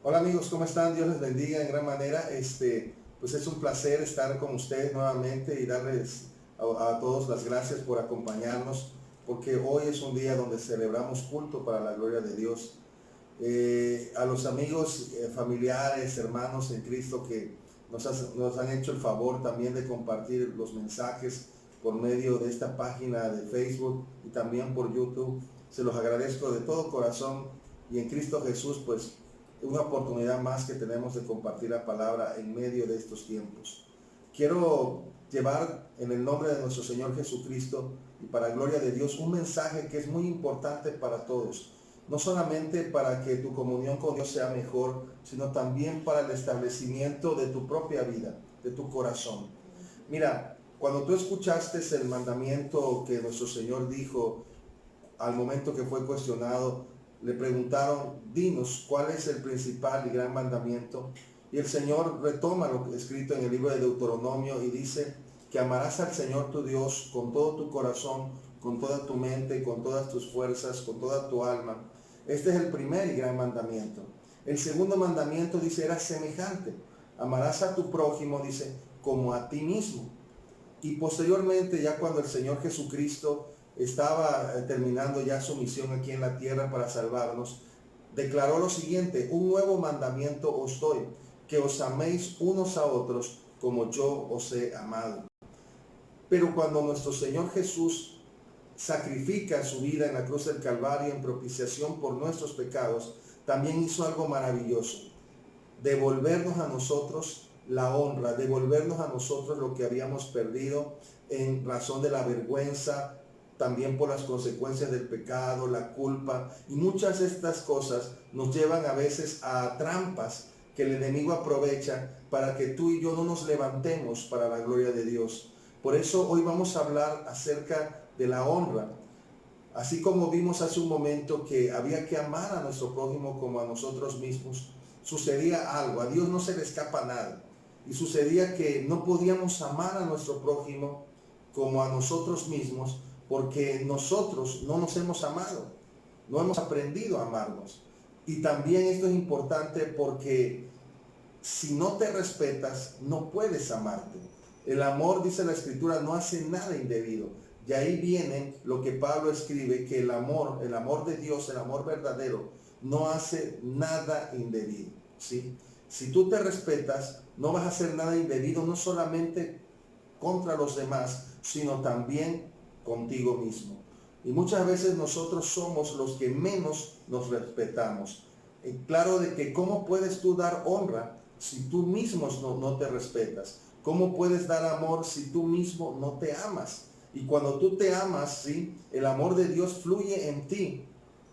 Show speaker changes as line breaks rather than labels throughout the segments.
Hola amigos, ¿cómo están? Dios les bendiga en gran manera. Pues es un placer estar con ustedes nuevamente y darles a todos las gracias por acompañarnos, porque hoy es un día donde celebramos culto para la gloria de Dios. A los amigos, familiares, hermanos en Cristo que nos han hecho el favor también de compartir los mensajes por medio de esta página de Facebook y también por YouTube. Se los agradezco de todo corazón y en Cristo Jesús, pues una oportunidad más que tenemos de compartir la palabra en medio de estos tiempos. Quiero llevar en el nombre de nuestro Señor Jesucristo y para gloria de Dios un mensaje que es muy importante para todos. No solamente para que tu comunión con Dios sea mejor, sino también para el establecimiento de tu propia vida, de tu corazón. Mira, cuando tú escuchaste el mandamiento que nuestro Señor dijo al momento que fue cuestionado, le preguntaron, dinos, ¿cuál es el principal y gran mandamiento? Y el Señor retoma lo escrito en el libro de Deuteronomio y dice que amarás al Señor tu Dios con todo tu corazón, con toda tu mente, con todas tus fuerzas, con toda tu alma. Este es el primer y gran mandamiento. El segundo mandamiento dice, era semejante. Amarás a tu prójimo, dice, como a ti mismo. Y posteriormente, ya cuando el Señor Jesucristo estaba terminando ya su misión aquí en la tierra para salvarnos, declaró lo siguiente: un nuevo mandamiento os doy, que os améis unos a otros como yo os he amado. Pero cuando nuestro Señor Jesús sacrifica su vida en la cruz del Calvario en propiciación por nuestros pecados, también hizo algo maravilloso: devolvernos a nosotros la honra, devolvernos a nosotros lo que habíamos perdido en razón de la vergüenza, también por las consecuencias del pecado, la culpa, y muchas de estas cosas nos llevan a veces a trampas que el enemigo aprovecha para que tú y yo no nos levantemos para la gloria de Dios. Por eso hoy vamos a hablar acerca de la honra. Así como vimos hace un momento que había que amar a nuestro prójimo como a nosotros mismos, sucedía algo, a Dios no se le escapa nada. Y sucedía que no podíamos amar a nuestro prójimo como a nosotros mismos porque nosotros no nos hemos amado, no hemos aprendido a amarnos. Y también esto es importante porque si no te respetas, no puedes amarte. El amor, dice la Escritura, no hace nada indebido. Y ahí viene lo que Pablo escribe, que el amor de Dios, el amor verdadero, no hace nada indebido, ¿sí? Si tú te respetas, no vas a hacer nada indebido, no solamente contra los demás, sino también contigo mismo. Y muchas veces nosotros somos los que menos nos respetamos. Claro de que cómo puedes tú dar honra si tú mismo no te respetas. ¿Cómo puedes dar amor si tú mismo no te amas? Y cuando tú te amas, ¿sí? El amor de Dios fluye en ti.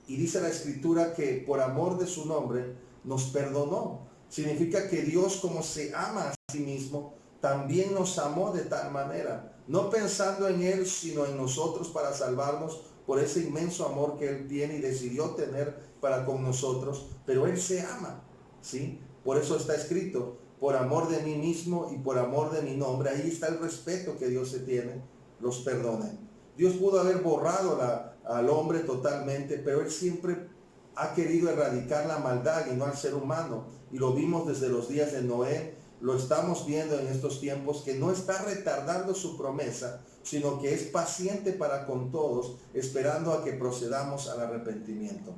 Y dice la Escritura que por amor de su nombre nos perdonó. Significa que Dios, como se ama a sí mismo, también nos amó de tal manera, no pensando en Él, sino en nosotros para salvarnos por ese inmenso amor que Él tiene y decidió tener para con nosotros. Pero Él se ama, ¿sí? Por eso está escrito, por amor de mí mismo y por amor de mi nombre. Ahí está el respeto que Dios se tiene, los perdone. Dios pudo haber borrado al hombre totalmente, pero Él siempre ha querido erradicar la maldad y no al ser humano. Y lo vimos desde los días de Noé, lo estamos viendo en estos tiempos, que no está retardando su promesa, sino que es paciente para con todos, esperando a que procedamos al arrepentimiento.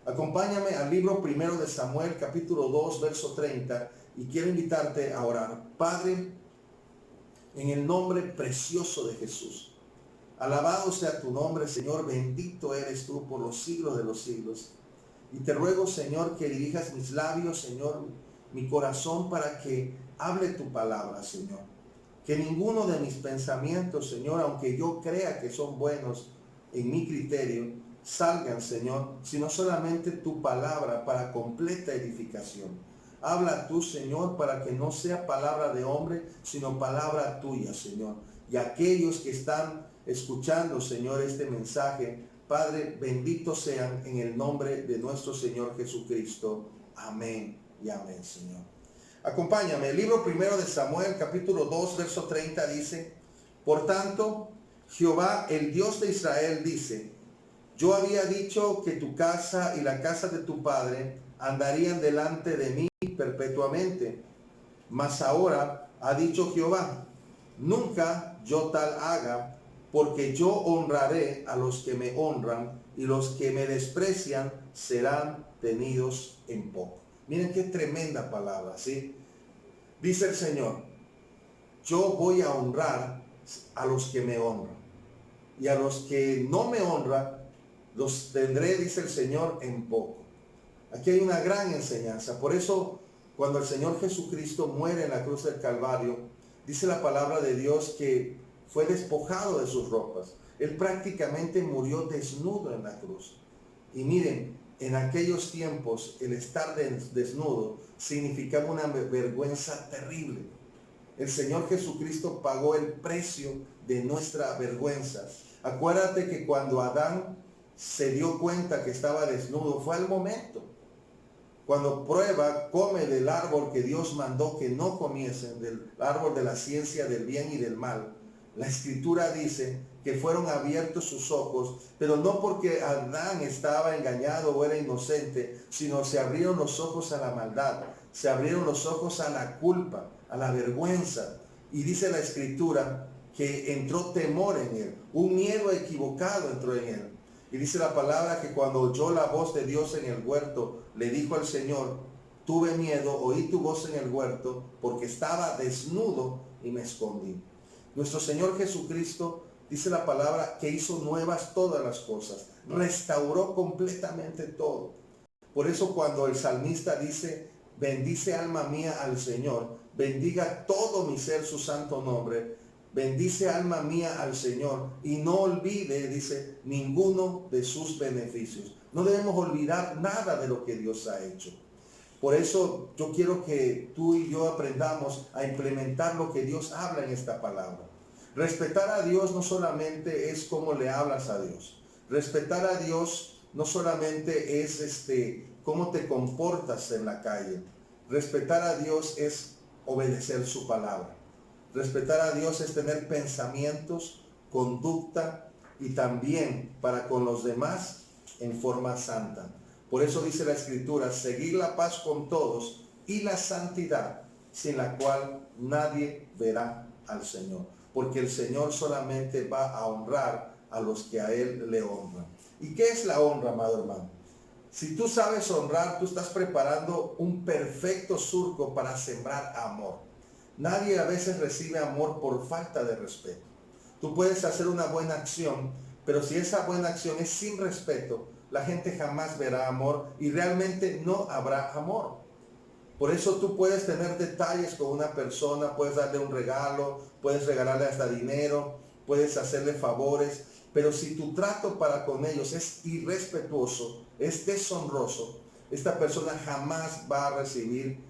Acompáñame al libro primero de Samuel, capítulo 2, verso 30, y quiero invitarte a orar. Padre, en el nombre precioso de Jesús, alabado sea tu nombre, Señor, bendito eres tú por los siglos de los siglos. Y te ruego, Señor, que dirijas mis labios, Señor, mi corazón, para que hable tu palabra, Señor. Que ninguno de mis pensamientos, Señor, aunque yo crea que son buenos en mi criterio, salgan, Señor, sino solamente tu palabra para completa edificación. Habla tú, Señor, para que no sea palabra de hombre, sino palabra tuya, Señor. Y aquellos que están escuchando, Señor, este mensaje, Padre, benditos sean en el nombre de nuestro Señor Jesucristo. Amén y amén, Señor. Acompáñame, el libro primero de Samuel, capítulo 2, verso 30 dice: por tanto, Jehová, el Dios de Israel, dice: yo había dicho que tu casa y la casa de tu padre andarían delante de mí perpetuamente. Mas ahora ha dicho Jehová, nunca yo tal haga, porque yo honraré a los que me honran, y los que me desprecian serán tenidos en poco. Miren qué tremenda palabra, ¿sí? Dice el Señor, yo voy a honrar a los que me honran, y a los que no me honran, los tendré, dice el Señor, en poco. Aquí hay una gran enseñanza. Por eso, cuando el Señor Jesucristo muere en la cruz del Calvario, dice la palabra de Dios que fue despojado de sus ropas. Él prácticamente murió desnudo en la cruz. Y miren, en aquellos tiempos el estar desnudo significaba una vergüenza terrible. El Señor Jesucristo pagó el precio de nuestra vergüenza. Acuérdate que cuando Adán se dio cuenta que estaba desnudo, fue al momento. Cuando prueba, come del árbol que Dios mandó que no comiesen, del árbol de la ciencia del bien y del mal. La Escritura dice que fueron abiertos sus ojos, pero no porque Adán estaba engañado o era inocente, sino se abrieron los ojos a la maldad, se abrieron los ojos a la culpa, a la vergüenza. Y dice la Escritura que entró temor en él, un miedo equivocado entró en él. Y dice la palabra que cuando oyó la voz de Dios en el huerto, le dijo al Señor, tuve miedo, oí tu voz en el huerto, porque estaba desnudo y me escondí. Nuestro Señor Jesucristo, dice la palabra, que hizo nuevas todas las cosas, restauró completamente todo. Por eso cuando el salmista dice, bendice alma mía al Señor, bendiga todo mi ser su santo nombre, bendice alma mía al Señor y no olvide, dice, ninguno de sus beneficios. No debemos olvidar nada de lo que Dios ha hecho. Por eso yo quiero que tú y yo aprendamos a implementar lo que Dios habla en esta palabra. Respetar a Dios no solamente es cómo le hablas a Dios. Respetar a Dios no solamente es cómo te comportas en la calle. Respetar a Dios es obedecer su palabra. Respetar a Dios es tener pensamientos, conducta y también para con los demás en forma santa. Por eso dice la Escritura, seguir la paz con todos y la santidad, sin la cual nadie verá al Señor. Porque el Señor solamente va a honrar a los que a Él le honran. ¿Y qué es la honra, amado hermano? Si tú sabes honrar, tú estás preparando un perfecto surco para sembrar amor. Nadie a veces recibe amor por falta de respeto. Tú puedes hacer una buena acción, pero si esa buena acción es sin respeto, la gente jamás verá amor y realmente no habrá amor. Por eso tú puedes tener detalles con una persona, puedes darle un regalo, puedes regalarle hasta dinero, puedes hacerle favores, pero si tu trato para con ellos es irrespetuoso, es deshonroso, esta persona jamás va a recibir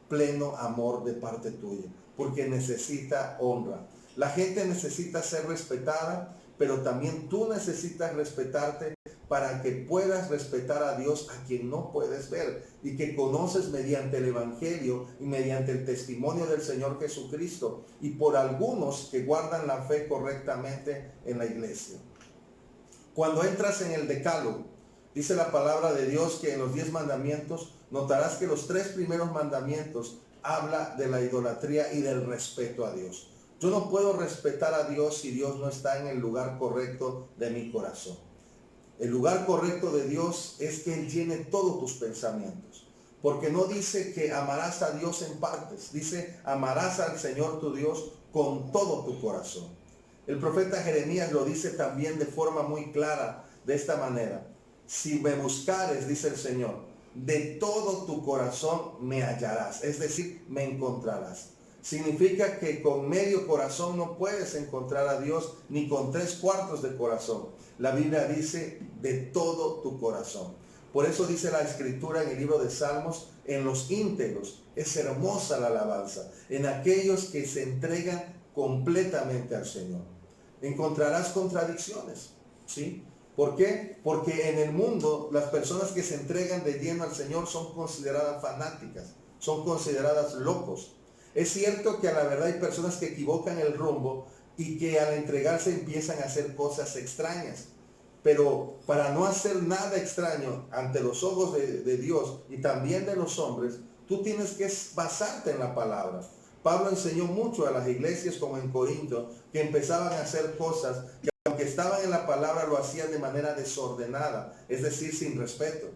pleno amor de parte tuya, porque necesita honra. La gente necesita ser respetada, pero también tú necesitas respetarte para que puedas respetar a Dios a quien no puedes ver y que conoces mediante el Evangelio y mediante el testimonio del Señor Jesucristo y por algunos que guardan la fe correctamente en la iglesia. Cuando entras en el Decálogo, dice la palabra de Dios que en los 10 mandamientos notarás que los 3 primeros mandamientos habla de la idolatría y del respeto a Dios. Yo no puedo respetar a Dios si Dios no está en el lugar correcto de mi corazón. El lugar correcto de Dios es que Él llene todos tus pensamientos. Porque no dice que amarás a Dios en partes. Dice, amarás al Señor tu Dios con todo tu corazón. El profeta Jeremías lo dice también de forma muy clara, de esta manera. Si me buscares, dice el Señor, de todo tu corazón me hallarás. Es decir, me encontrarás. Significa que con medio corazón no puedes encontrar a Dios, ni con 3/4 de corazón. La Biblia dice de todo tu corazón. Por eso dice la Escritura en el libro de Salmos, en los íntegros es hermosa la alabanza, en aquellos que se entregan completamente al Señor. Encontrarás contradicciones, ¿sí? ¿Por qué? Porque en el mundo las personas que se entregan de lleno al Señor son consideradas fanáticas, son consideradas locos. Es cierto que a la verdad hay personas que equivocan el rumbo y que al entregarse empiezan a hacer cosas extrañas. Pero para no hacer nada extraño ante los ojos de Dios y también de los hombres, tú tienes que basarte en la palabra. Pablo enseñó mucho a las iglesias como en Corinto, que empezaban a hacer cosas que aunque estaban en la palabra lo hacían de manera desordenada, es decir, sin respeto.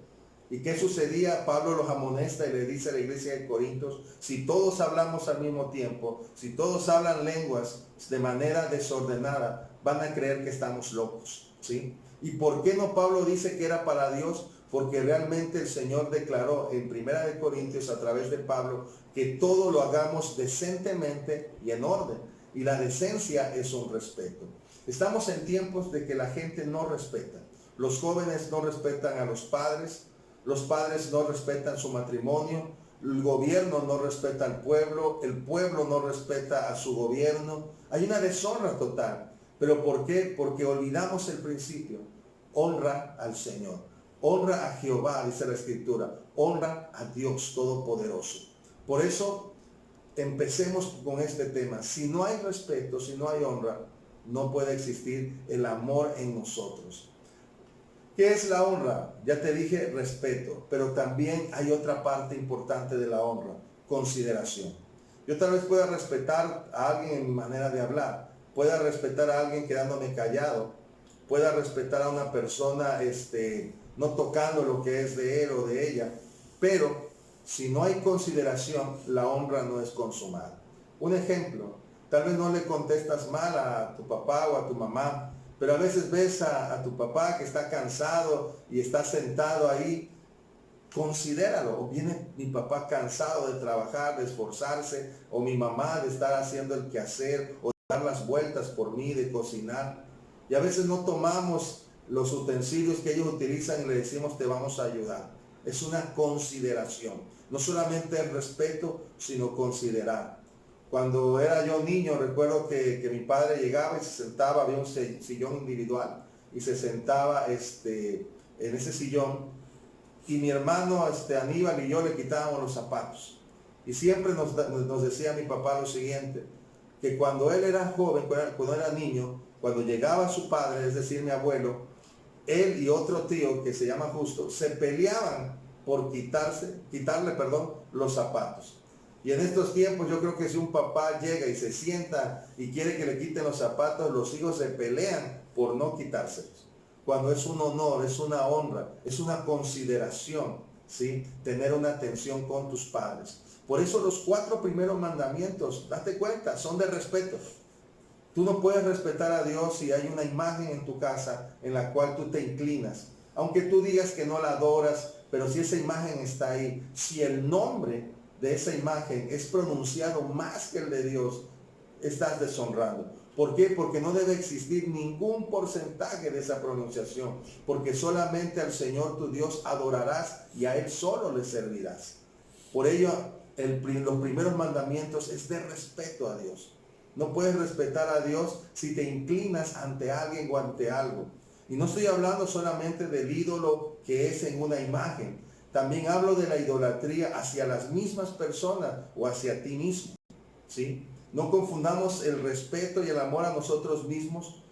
¿Y qué sucedía? Pablo los amonesta y le dice a la iglesia de Corintios, si todos hablamos al mismo tiempo, si todos hablan lenguas de manera desordenada, van a creer que estamos locos, ¿sí? ¿Y por qué no Pablo dice que era para Dios? Porque realmente el Señor declaró en Primera de Corintios a través de Pablo que todo lo hagamos decentemente y en orden. Y la decencia es un respeto. Estamos en tiempos de que la gente no respeta. Los jóvenes no respetan a los padres no respetan su matrimonio, el gobierno no respeta al pueblo, el pueblo no respeta a su gobierno. Hay una deshonra total. ¿Pero por qué? Porque olvidamos el principio. Honra al Señor. Honra a Jehová, dice la Escritura. Honra a Dios Todopoderoso. Por eso, empecemos con este tema. Si no hay respeto, si no hay honra, no puede existir el amor en nosotros. ¿Qué es la honra? Ya te dije, respeto, pero también hay otra parte importante de la honra, consideración. Yo tal vez pueda respetar a alguien en mi manera de hablar, pueda respetar a alguien quedándome callado, pueda respetar a una persona no tocando lo que es de él o de ella, pero si no hay consideración, la honra no es consumada. Un ejemplo, tal vez no le contestas mal a tu papá o a tu mamá, pero a veces ves a tu papá que está cansado y está sentado ahí, considéralo. O viene mi papá cansado de trabajar, de esforzarse, o mi mamá de estar haciendo el quehacer, o de dar las vueltas por mí, de cocinar. Y a veces no tomamos los utensilios que ellos utilizan y le decimos te vamos a ayudar. Es una consideración. No solamente el respeto, sino considerar. Cuando era yo niño, recuerdo que mi padre llegaba y se sentaba, había un sillón individual, y se sentaba en ese sillón, y mi hermano Aníbal y yo le quitábamos los zapatos. Y siempre nos decía mi papá lo siguiente, que cuando él era joven, cuando era niño, cuando llegaba su padre, es decir, mi abuelo, él y otro tío que se llama Justo, se peleaban por quitarle los zapatos. Y en estos tiempos yo creo que si un papá llega y se sienta y quiere que le quiten los zapatos, los hijos se pelean por no quitárselos. Cuando es un honor, es una honra, es una consideración, ¿sí? Tener una atención con tus padres. Por eso los 4 primeros mandamientos, date cuenta, son de respeto. Tú no puedes respetar a Dios si hay una imagen en tu casa en la cual tú te inclinas. Aunque tú digas que no la adoras, pero si esa imagen está ahí, si el nombre de esa imagen es pronunciado más que el de Dios, estás deshonrando. ¿Por qué? Porque no debe existir ningún porcentaje de esa pronunciación, porque solamente al Señor tu Dios adorarás y a Él solo le servirás. Por ello, los primeros mandamientos es de respeto a Dios. No puedes respetar a Dios si te inclinas ante alguien o ante algo. Y no estoy hablando solamente del ídolo que es en una imagen. También hablo de la idolatría hacia las mismas personas o hacia ti mismo, ¿sí? No confundamos el respeto y el amor a nosotros mismos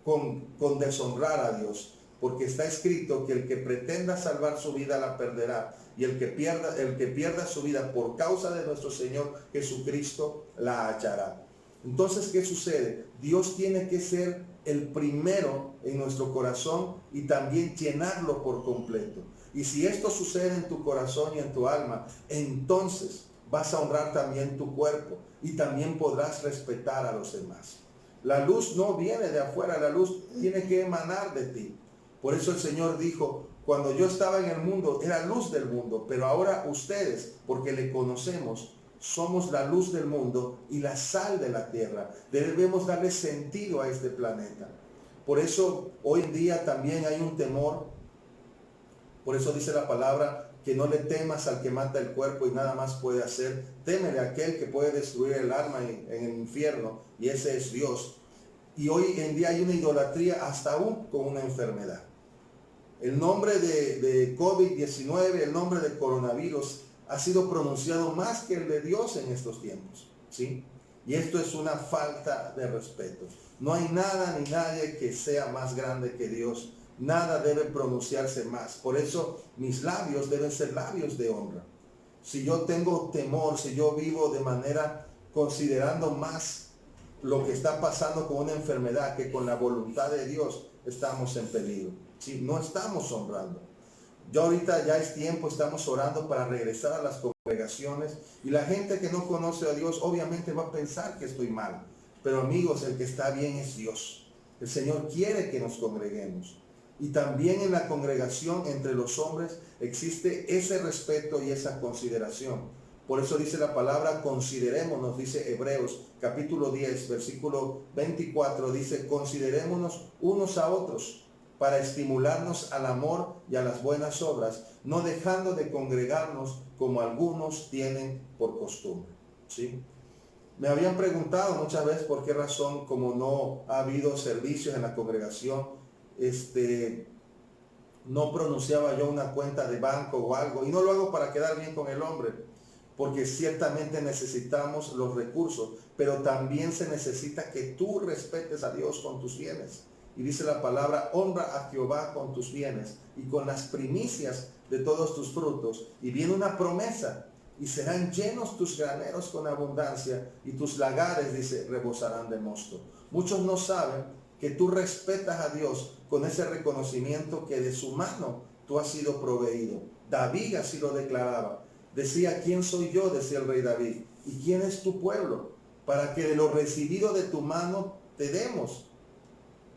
con deshonrar a Dios, porque está escrito que el que pretenda salvar su vida la perderá, y el que pierda su vida por causa de nuestro Señor Jesucristo la hallará. Entonces, ¿qué sucede? Dios tiene que ser el primero en nuestro corazón y también llenarlo por completo. Y si esto sucede en tu corazón y en tu alma, entonces vas a honrar también tu cuerpo y también podrás respetar a los demás. La luz no viene de afuera, la luz tiene que emanar de ti. Por eso el Señor dijo, cuando yo estaba en el mundo, era luz del mundo, pero ahora ustedes, porque le conocemos, somos la luz del mundo y la sal de la tierra. Debemos darle sentido a este planeta. Por eso hoy en día también hay un temor. Por eso dice la palabra que no le temas al que mata el cuerpo y nada más puede hacer. Témele a aquel que puede destruir el alma en el infierno, y ese es Dios. Y hoy en día hay una idolatría hasta aún con una enfermedad. El nombre de COVID-19, el nombre de coronavirus, ha sido pronunciado más que el de Dios en estos tiempos, ¿sí? Y esto es una falta de respeto. No hay nada ni nadie que sea más grande que Dios. nada debe pronunciarse más. Por eso mis labios deben ser labios de honra. Si yo tengo temor, si yo vivo de manera considerando más lo que está pasando con una enfermedad que con la voluntad de Dios, estamos en peligro. Si no estamos honrando. Ya ahorita ya es tiempo, estamos orando para regresar a las congregaciones, y la gente que no conoce a Dios obviamente va a pensar que estoy mal. Pero amigos, el que está bien es Dios. El Señor quiere que nos congreguemos. Y también en la congregación entre los hombres existe ese respeto y esa consideración. Por eso dice la palabra, considerémonos, dice Hebreos capítulo 10, versículo 24, dice, considerémonos unos a otros para estimularnos al amor y a las buenas obras, no dejando de congregarnos como algunos tienen por costumbre. ¿Sí? Me habían preguntado muchas veces por qué razón, como no ha habido servicios en la congregación, no pronunciaba yo una cuenta de banco o algo, y no lo hago para quedar bien con el hombre, porque ciertamente necesitamos los recursos, pero también se necesita que tú respetes a Dios con tus bienes. Y dice la palabra, honra a Jehová con tus bienes y con las primicias de todos tus frutos. Y viene una promesa, y serán llenos tus graneros con abundancia, y tus lagares, dice, rebosarán de mosto. Muchos no saben que tú respetas a Dios con ese reconocimiento que de su mano tú has sido proveído. David así lo declaraba. Decía, ¿quién soy yo?, decía el rey David, ¿y quién es tu pueblo? Para que de lo recibido de tu mano te demos.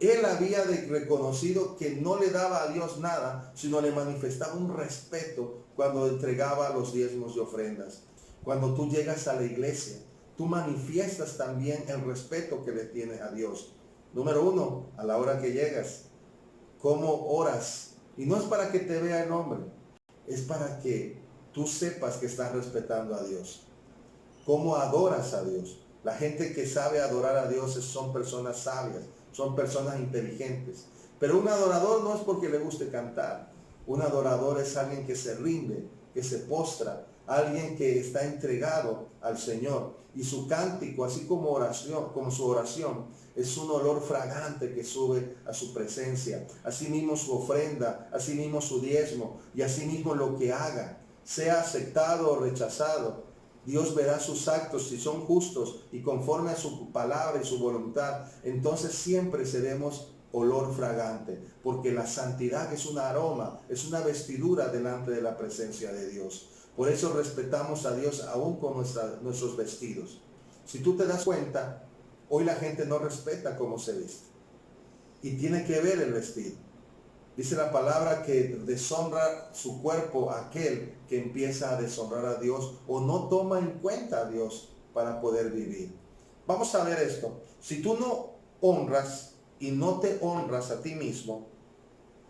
Él había reconocido que no le daba a Dios nada, sino le manifestaba un respeto cuando entregaba los diezmos y ofrendas. Cuando tú llegas a la iglesia, tú manifiestas también el respeto que le tienes a Dios. Número uno, a la hora que llegas, cómo oras. Y no es para que te vea el hombre, es para que tú sepas que estás respetando a Dios. ¿Cómo adoras a Dios? La gente que sabe adorar a Dios son personas sabias, son personas inteligentes. Pero un adorador no es porque le guste cantar. Un adorador es alguien que se rinde, que se postra, alguien que está entregado al Señor. Y su cántico, así como su oración, es un olor fragante que sube a su presencia. Asimismo su ofrenda, asimismo su diezmo, y asimismo lo que haga, sea aceptado o rechazado, Dios verá sus actos, si son justos y conforme a su palabra y su voluntad. Entonces siempre seremos olor fragante, porque la santidad es un aroma, es una vestidura delante de la presencia de Dios. Por eso respetamos a Dios aún con nuestros vestidos. Si tú te das cuenta, hoy la gente no respeta cómo se viste, y tiene que ver el vestido. Dice la palabra que deshonra su cuerpo aquel que empieza a deshonrar a Dios o no toma en cuenta a Dios para poder vivir. Vamos a ver esto. Si tú no honras y no te honras a ti mismo,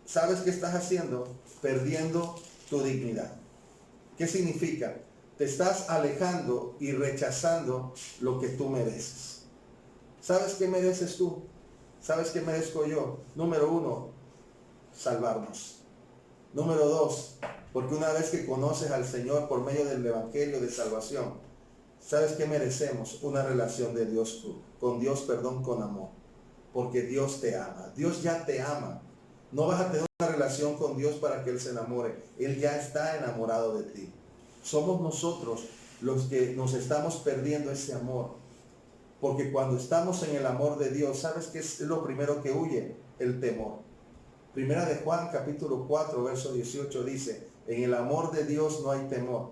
¿sabes qué estás haciendo? Perdiendo tu dignidad. ¿Qué significa? Te estás alejando y rechazando lo que tú mereces. ¿Sabes qué mereces tú? ¿Sabes qué merezco yo? Número uno, salvarnos. Número dos, porque una vez que conoces al Señor por medio del Evangelio de salvación, ¿sabes qué merecemos? Una relación de Dios con Dios, con amor. Porque Dios te ama. Dios ya te ama. No vas a tener una relación con Dios para que Él se enamore. Él ya está enamorado de ti. Somos nosotros los que nos estamos perdiendo ese amor. Porque cuando estamos en el amor de Dios, ¿sabes qué es lo primero que huye? El temor. Primera de Juan capítulo 4 verso 18 dice, en el amor de Dios no hay temor,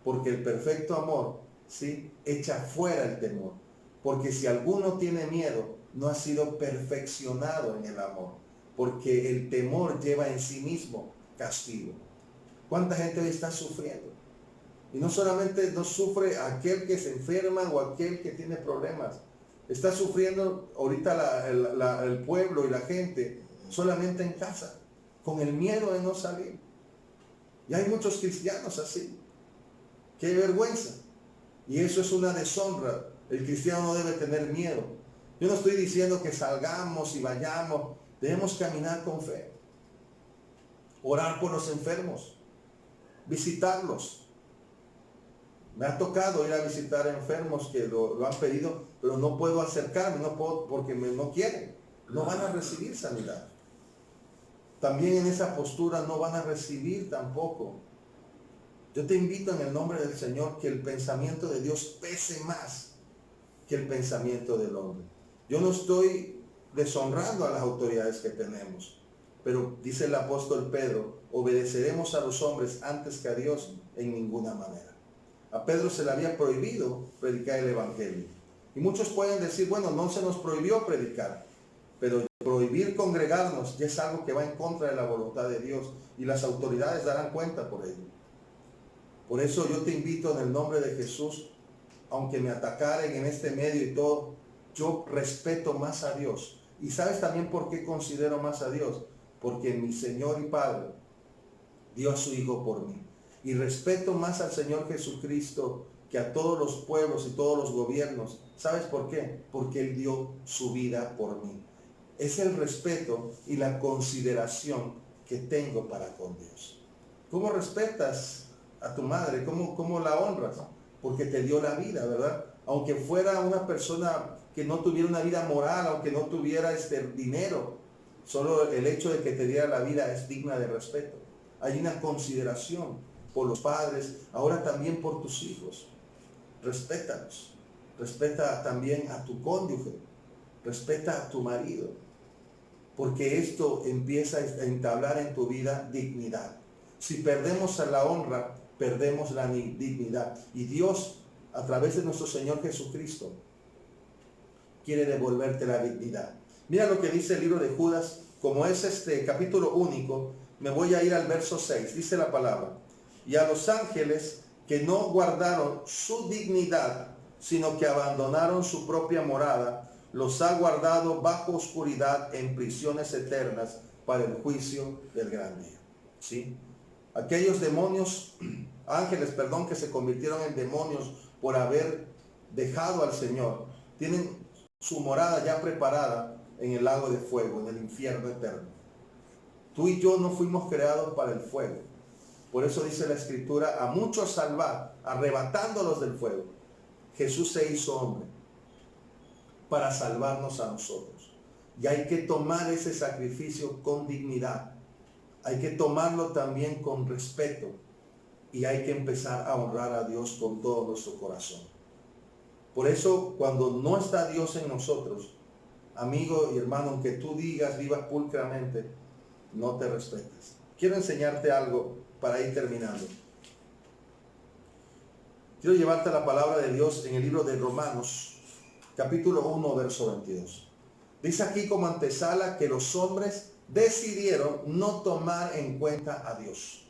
porque el perfecto amor, ¿sí?, echa fuera el temor. Porque si alguno tiene miedo, no ha sido perfeccionado en el amor, porque el temor lleva en sí mismo castigo. ¿Cuánta gente hoy está sufriendo? Y no solamente no sufre aquel que se enferma o aquel que tiene problemas. Está sufriendo ahorita el pueblo y la gente solamente en casa, con el miedo de no salir. Y hay muchos cristianos así. ¡Qué vergüenza! Y eso es una deshonra. El cristiano no debe tener miedo. Yo no estoy diciendo que salgamos y vayamos. Debemos caminar con fe. Orar por los enfermos. Visitarlos. Me ha tocado ir a visitar enfermos que lo han pedido, pero no puedo acercarme, no puedo porque no quieren. No van a recibir sanidad. también en esa postura no van a recibir tampoco. Yo te invito en el nombre del Señor que el pensamiento de Dios pese más que el pensamiento del hombre. Yo no estoy deshonrando a las autoridades que tenemos, pero dice el apóstol Pedro, obedeceremos a los hombres antes que a Dios en ninguna manera. A Pedro se le había prohibido predicar el evangelio. Y muchos pueden decir, bueno, no se nos prohibió predicar, pero prohibir congregarnos ya es algo que va en contra de la voluntad de Dios y las autoridades darán cuenta por ello. Por eso yo te invito en el nombre de Jesús, aunque me atacaren en este medio y todo, yo respeto más a Dios. ¿Y sabes también por qué considero más a Dios? Porque mi Señor y Padre dio a su Hijo por mí. Y respeto más al Señor Jesucristo que a todos los pueblos y todos los gobiernos. ¿Sabes por qué? Porque Él dio su vida por mí. Es el respeto y la consideración que tengo para con Dios. ¿Cómo respetas a tu madre? ¿Cómo la honras? Porque te dio la vida, ¿verdad? Aunque fuera una persona que no tuviera una vida moral, aunque no tuviera dinero, solo el hecho de que te diera la vida es digna de respeto. Hay una consideración por los padres, ahora también por tus hijos. Respétalos. Respeta también a tu cónyuge. Respeta a tu marido. Porque esto empieza a entablar en tu vida dignidad. Si perdemos a la honra, perdemos la dignidad. Y Dios, a través de nuestro Señor Jesucristo, quiere devolverte la dignidad. Mira lo que dice el libro de Judas. Como es este capítulo único, me voy a ir al verso 6. Dice la palabra. Y a los ángeles que no guardaron su dignidad, sino que abandonaron su propia morada, los ha guardado bajo oscuridad en prisiones eternas para el juicio del gran día. ¿Sí? Aquellos ángeles, que se convirtieron en demonios por haber dejado al Señor, tienen su morada ya preparada en el lago de fuego, en el infierno eterno. Tú y yo no fuimos creados para el fuego. Por eso dice la Escritura, a muchos salvar, arrebatándolos del fuego. Jesús se hizo hombre para salvarnos a nosotros. Y hay que tomar ese sacrificio con dignidad. Hay que tomarlo también con respeto. Y hay que empezar a honrar a Dios con todo nuestro corazón. Por eso, cuando no está Dios en nosotros, amigo y hermano, aunque tú digas, vivas pulcramente, no te respetas. Quiero enseñarte algo para ir terminando. Quiero llevarte a la palabra de Dios en el libro de Romanos, capítulo 1, verso 22. Dice aquí como antesala que los hombres decidieron no tomar en cuenta a Dios.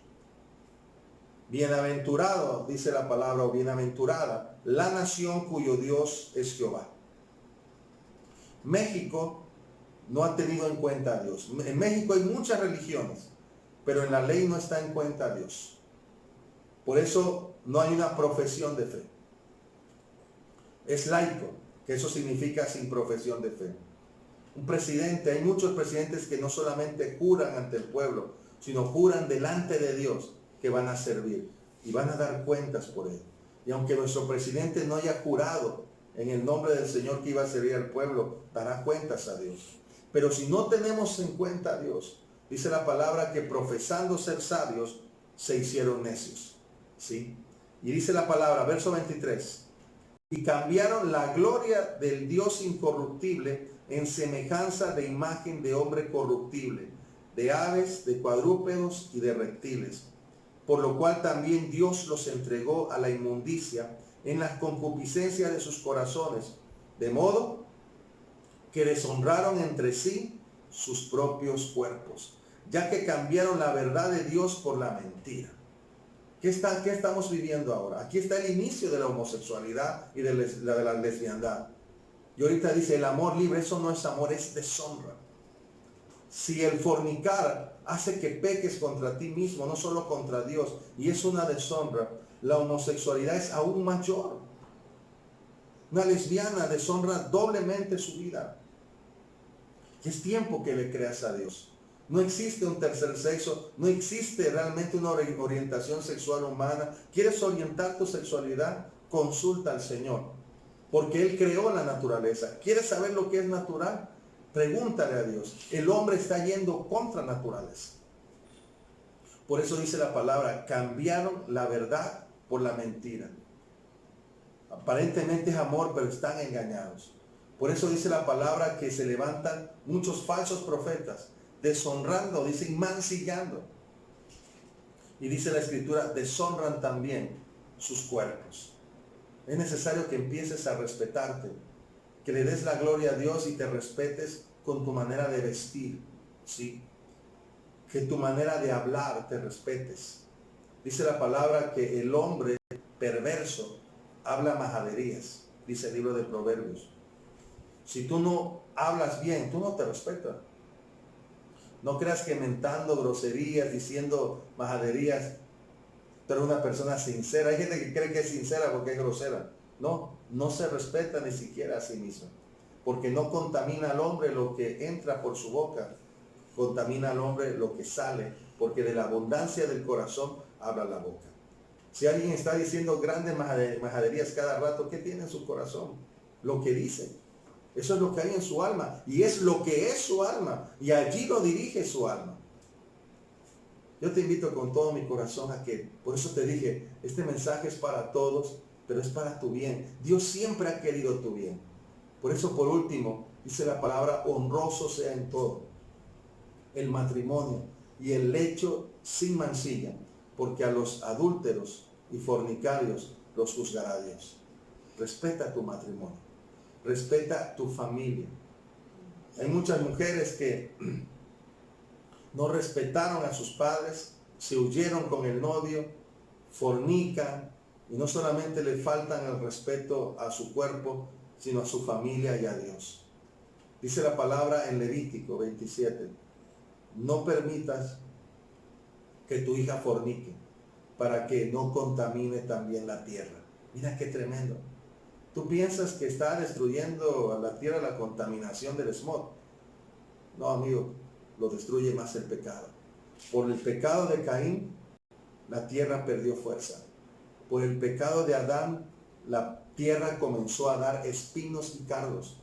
Bienaventurado, dice la palabra, o bienaventurada, la nación cuyo Dios es Jehová. México no ha tenido en cuenta a Dios. En México hay muchas religiones, pero en la ley no está en cuenta a Dios. Por eso no hay una profesión de fe. Es laico, que eso significa sin profesión de fe. Un presidente, hay muchos presidentes que no solamente juran ante el pueblo, sino juran delante de Dios que van a servir y van a dar cuentas por él. Y aunque nuestro presidente no haya jurado en el nombre del Señor que iba a servir al pueblo, dará cuentas a Dios. Pero si no tenemos en cuenta a Dios, dice la palabra que profesando ser sabios, se hicieron necios. ¿Sí? Y dice la palabra, verso 23, y cambiaron la gloria del Dios incorruptible en semejanza de imagen de hombre corruptible, de aves, de cuadrúpedos y de reptiles. Por lo cual también Dios los entregó a la inmundicia en las concupiscencias de sus corazones, de modo que deshonraron entre sí sus propios cuerpos, ya que cambiaron la verdad de Dios por la mentira. ¿Qué estamos viviendo ahora? Aquí está el inicio de la homosexualidad y de la lesbiandad. Y ahorita dice el amor libre, eso no es amor, es deshonra. Si el fornicar hace que peques contra ti mismo, no solo contra Dios, y es una deshonra, la homosexualidad es aún mayor. Una lesbiana deshonra doblemente su vida. Y es tiempo que le creas a Dios. No existe un tercer sexo, no existe realmente una orientación sexual humana. ¿Quieres orientar tu sexualidad? Consulta al Señor, porque Él creó la naturaleza. ¿Quieres saber lo que es natural? Pregúntale a Dios. El hombre está yendo contra naturaleza. Por eso dice la palabra, cambiaron la verdad por la mentira. Aparentemente es amor, pero están engañados. Por eso dice la palabra que se levantan muchos falsos profetas, deshonrando, dicen mancillando. Y dice la escritura, deshonran también sus cuerpos. Es necesario que empieces a respetarte, que le des la gloria a Dios y te respetes con tu manera de vestir, ¿sí? Que tu manera de hablar te respetes. Dice la palabra que el hombre perverso habla majaderías, dice el libro de Proverbios. Si tú no hablas bien, tú no te respetas. No creas que mentando groserías, diciendo majaderías, tú eres una persona sincera. Hay gente que cree que es sincera porque es grosera. No, no se respeta ni siquiera a sí mismo. Porque no contamina al hombre lo que entra por su boca, contamina al hombre lo que sale, porque de la abundancia del corazón habla la boca. Si alguien está diciendo grandes majaderías cada rato, ¿qué tiene en su corazón? Lo que dice. Eso es lo que hay en su alma. Y es lo que es su alma. Y allí lo dirige su alma. Yo te invito con todo mi corazón a que, por eso te dije, este mensaje es para todos, pero es para tu bien. Dios siempre ha querido tu bien. Por eso, por último, dice la palabra, honroso sea en todo el matrimonio y el lecho sin mancilla, porque a los adúlteros y fornicarios los juzgará Dios. Respeta tu matrimonio, respeta tu familia. Hay muchas mujeres que no respetaron a sus padres, se huyeron con el novio, fornican y no solamente le faltan el respeto a su cuerpo, sino a su familia y a Dios. Dice la palabra en Levítico 27, no permitas que tu hija fornique para que no contamine también la tierra. Mira qué tremendo. Tú piensas que está destruyendo a la tierra la contaminación del smog. No, amigo, lo destruye más el pecado. Por el pecado de Caín, la tierra perdió fuerza. Por el pecado de Adán, la tierra comenzó a dar espinos y cardos.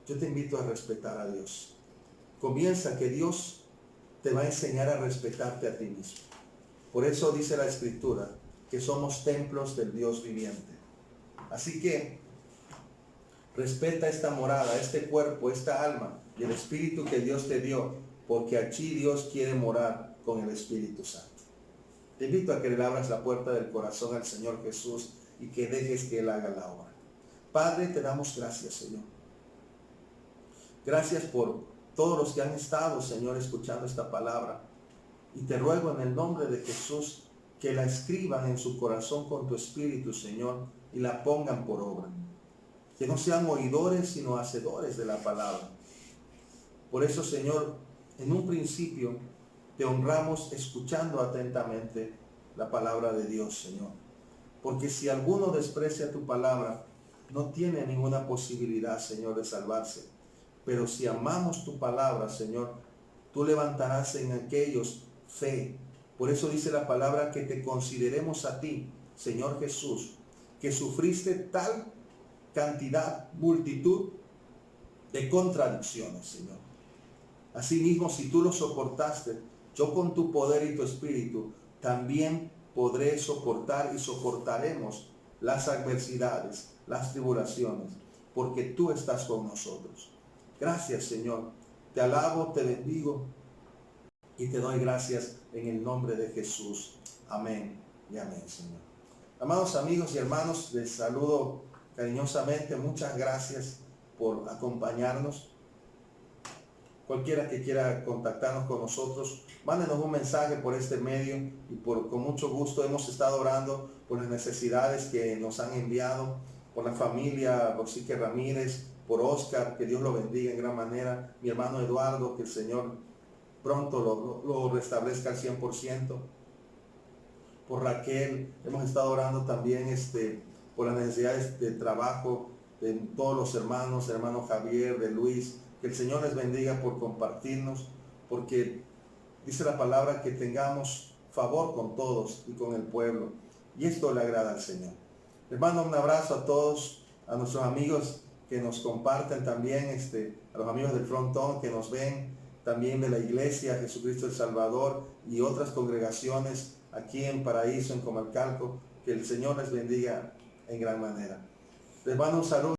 Yo te invito a respetar a Dios. Comienza que Dios te va a enseñar a respetarte a ti mismo. Por eso dice la Escritura que somos templos del Dios viviente. Así que respeta esta morada, este cuerpo, esta alma y el espíritu que Dios te dio, porque allí Dios quiere morar con el Espíritu Santo. Te invito a que le abras la puerta del corazón al Señor Jesús y que dejes que Él haga la obra. Padre, te damos gracias, Señor. Gracias por todos los que han estado, Señor, escuchando esta palabra. Y te ruego en el nombre de Jesús que la escriban en su corazón con tu Espíritu, Señor, y la pongan por obra. Que no sean oidores, sino hacedores de la palabra. Por eso, Señor, en un principio te honramos escuchando atentamente la palabra de Dios, Señor. Porque si alguno desprecia tu palabra, no tiene ninguna posibilidad, Señor, de salvarse. Pero si amamos tu palabra, Señor, tú levantarás en aquellos fe. Por eso dice la palabra que te consideremos a ti, Señor Jesús, que sufriste tal cantidad, multitud de contradicciones, Señor. Asimismo, si tú lo soportaste, yo con tu poder y tu espíritu también podré soportar y soportaremos las adversidades, las tribulaciones, porque tú estás con nosotros. Gracias, Señor. Te alabo, te bendigo y te doy gracias en el nombre de Jesús. Amén y amén, Señor. Amados amigos y hermanos, les saludo cariñosamente. Muchas gracias por acompañarnos. Cualquiera que quiera contactarnos con nosotros, mándenos un mensaje por este medio y con mucho gusto hemos estado orando por las necesidades que nos han enviado, por la familia Rosique Ramírez, por Oscar, que Dios lo bendiga en gran manera, mi hermano Eduardo, que el Señor pronto lo restablezca al 100%, por Raquel, hemos estado orando también por las necesidades de trabajo de todos los hermanos, hermano Javier, de Luis. Que el Señor les bendiga por compartirnos, porque dice la palabra que tengamos favor con todos y con el pueblo. Y esto le agrada al Señor. Les mando un abrazo a todos, a nuestros amigos que nos comparten también, a los amigos del Frontón que nos ven, también de la Iglesia Jesucristo el Salvador y otras congregaciones aquí en Paraíso, en Comalcalco. Que el Señor les bendiga en gran manera. Les mando un saludo.